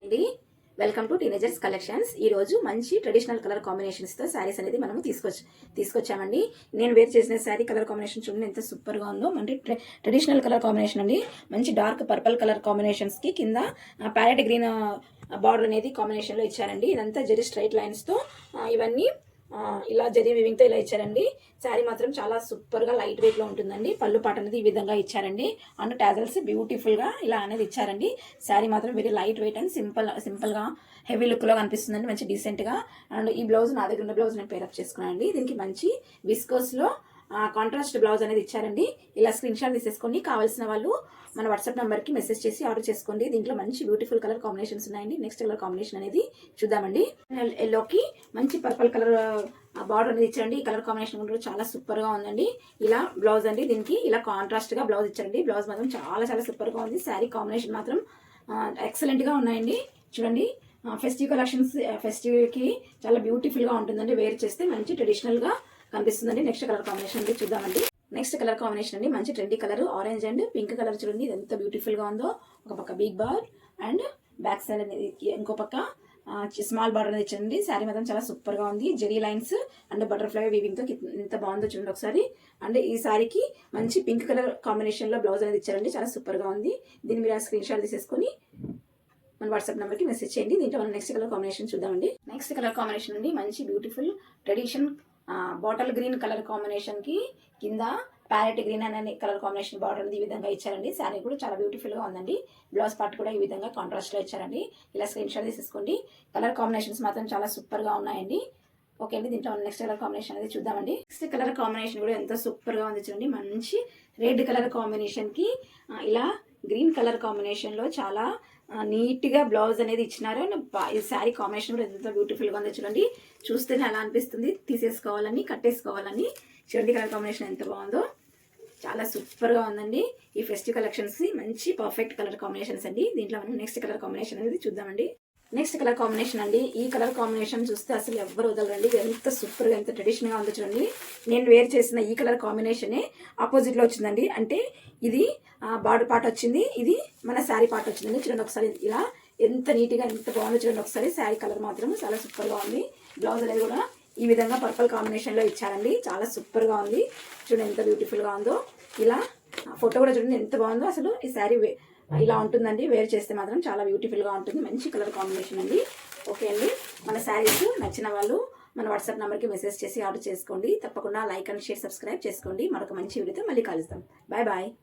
అండి, welcome to teenagers collections. ఈ రోజు మంచి ట్రెడిషనల్ కలర్ కాంబినేషన్స్ తో శారీస్ అనేది మనము తీసుకొచ్చామండి. నేను వేర్ చేసిన శారీ కలర్ కాంబినేషన్ చూడండి ఎంత సూపర్ గా ఉందో. అంటే ట్రెడిషనల్ కలర్ కాంబినేషన్ అండి. మంచి డార్క్ పర్పుల్ కలర్ కాంబినేషన్స్ కి కింద ప్యారెట్ గ్రీన్ బార్డర్ అనేది కాంబినేషన్ లో ఇచ్చారండి. ఇదంతా జరీ స్ట్రైట్ లైన్స్ తో ఇవన్నీ ఇలా జరీ వీవింగ్ తో ఇలా ఇచ్చారండి. శారీ మాత్రం చాలా సూపర్ గా లైట్ వెయిట్ లో ఉంటుందండి. పళ్ళు పాట అనేది ఈ విధంగా ఇచ్చారండి. అండ్ టాజల్స్ బ్యూటిఫుల్ గా ఇలా అనేది ఇచ్చారండి. శారీ మాత్రం very light weight and simple గా హెవీ లుక్ లో కనిపిస్తుందండి. మంచి డీసెంట్ గా. అండ్ ఈ బ్లౌజ్ నా దగ్గర ఉన్న బ్లౌజ్ నేను పేరప్ చేసుకున్నానండి. దీనికి మంచి విస్కోస్ లో కాంట్రాస్ట్ బ్లౌజ్ అనేది ఇచ్చారండి. ఇలా స్క్రీన్ షాట్ తీసేసుకొని కావాల్సిన వాళ్ళు మన వాట్సాప్ నెంబర్ కి మెసేజ్ చేసి ఆర్డర్ చేసుకోండి. దీంట్లో మంచి బ్యూటిఫుల్ కలర్ కాంబినేషన్స్ ఉన్నాయండి. నెక్స్ట్ కలర్ కాంబినేషన్ అనేది చూద్దామండి. ఎల్లోకి మంచి పర్పుల్ కలర్ బార్డర్ అనేది ఇచ్చారండి. ఈ కలర్ కాంబినేషన్ కూడా చాలా సూపర్ గా ఉందండి. ఇలా బ్లౌజ్ అండి. దీనికి ఇలా కాంట్రాస్ట్ గా బ్లౌజ్ ఇచ్చారండి. బ్లౌజ్ మాత్రం చాలా సూపర్ గా ఉంది. శారీ కాంబినేషన్ మాత్రం ఎక్సలెంట్ గా ఉన్నాయండి. చూడండి, ఫెస్టివ్ కలెక్షన్స్ ఫెస్టివ్ కి చాలా బ్యూటిఫుల్ గా ఉంటుందండి. వేర్ చేస్తే మంచి ట్రెడిషనల్ గా కనిపిస్తుందండి. నెక్స్ట్ కలర్ కాంబినేషన్ అనేది చూద్దామండి. నెక్స్ట్ కలర్ కాంబినేషన్ అండి మంచి trendy colour orange and pink colour. చూడండి ఎంత బ్యూటిఫుల్ గా ఉందో. ఒక పక్క big bar and back side అనేది ఇంకో పక్క స్మాల్ బార్డర్ అనేది ఇచ్చింది. శారీ మాత్రం చాలా సూపర్ గా ఉంది. Zari lines and butterfly weaving తో ఎంత బాగుందో చూడండి ఒకసారి. అండ్ ఈ శారీకి మంచి పింక్ కలర్ కాంబినేషన్ లో బ్లౌజ్ అనేది ఇచ్చారండి. చాలా సూపర్ గా ఉంది. దీన్ని మీరు స్క్రీన్ షాట్ తీసేసుకొని మన వాట్సాప్ నెంబర్కి మెసేజ్ చేయండి. దీంట్లో మనం నెక్స్ట్ కలర్ కాంబినేషన్ చూద్దామండి. నెక్స్ట్ కలర్ కాంబినేషన్ అండి మంచి beautiful tradition bottle green colour combination కి కింద ప్యారెట్ గ్రీన్ అనే కలర్ కాంబినేషన్ బార్డర్ అనేది ఈ విధంగా ఇచ్చారండి. శారీ కూడా చాలా బ్యూటిఫుల్ గా ఉందండి. బ్లౌజ్ పార్ట్ కూడా ఈ విధంగా కాంట్రాస్ట్ లో ఇచ్చారండి. ఇలా స్క్రీన్ షాట్ తీసేసుకోండి. కలర్ కాంబినేషన్స్ మాత్రం చాలా సూపర్ గా ఉన్నాయండి. ఓకే అండి, దీంట్లో నెక్స్ట్ కలర్ కాంబినేషన్ అనేది చూద్దామండి. నెక్స్ట్ కలర్ కాంబినేషన్ కూడా ఎంతో సూపర్ గా ఉంది చూడండి. మంచి రెడ్ కలర్ కాంబినేషన్ కి ఇలా గ్రీన్ కలర్ కాంబినేషన్ లో చాలా నీట్ గా బ్లౌజ్ అనేది ఇచ్చినారు. ఈ శారీ కాంబినేషన్ కూడా ఎంత బ్యూటిఫుల్ గా ఉందో చూడండి. చూస్తేనే అలా అనిపిస్తుంది తీసేసుకోవాలని, కట్టేసుకోవాలని. చూడండి కలర్ కాంబినేషన్ ఎంత బాగుందో. చాలా సూపర్ గా ఉందండి. ఈ ఫెస్టివ్ కలెక్షన్స్ మంచి పర్ఫెక్ట్ కలర్ కాంబినేషన్స్ అండి. దీంట్లో మనం నెక్స్ట్ కలర్ కాంబినేషన్ అనేది చూద్దామండి. నెక్స్ట్ కలర్ కాంబినేషన్ అండి. ఈ కలర్ కాంబినేషన్ చూస్తే అసలు ఎవ్వరు వదలరండి. ఎంత సూపర్ గా ఎంత ట్రెడిషనల్ గా ఉందో చూడండి. నేను వేర్ చేసిన ఈ కలర్ కాంబినేషనే ఆపోజిట్ లో వచ్చిందండి. అంటే ఇది బార్డర్ పార్ట్ వచ్చింది, ఇది మన శారీ పార్ట్ వచ్చిందండి. చూడండి ఒకసారి ఇలా ఎంత నీట్ గా ఎంత బాగుందో చూడండి ఒకసారి. శారీ కలర్ మాత్రం చాలా సూపర్ గా ఉంది. బ్లౌజ్ అనేది కూడా ఈ విధంగా పర్పుల్ కాంబినేషన్ లో ఇచ్చారండి. చాలా సూపర్ గా ఉంది. చూడండి ఎంత బ్యూటిఫుల్ గా ఉందో. ఇలా ఫోటో కూడా చూడండి ఎంత బాగుందో. అసలు ఈ శారీ ఇలా ఉంటుందండి. వేర్ చేస్తే మాత్రం చాలా బ్యూటిఫుల్ గా ఉంటుంది. మంచి కలర్ కాంబినేషన్ అండి. ఓకే అండి, మన శారీస్ నచ్చిన వాళ్ళు మన వాట్సాప్ నెంబర్కి మెసేజ్ చేసి ఆర్డర్ చేసుకోండి. తప్పకుండా లైక్ అండ్ షేర్ సబ్స్క్రైబ్ చేసుకోండి. మరొక మంచి వీడియోతో మళ్ళీ కలుస్తాం. Bye bye.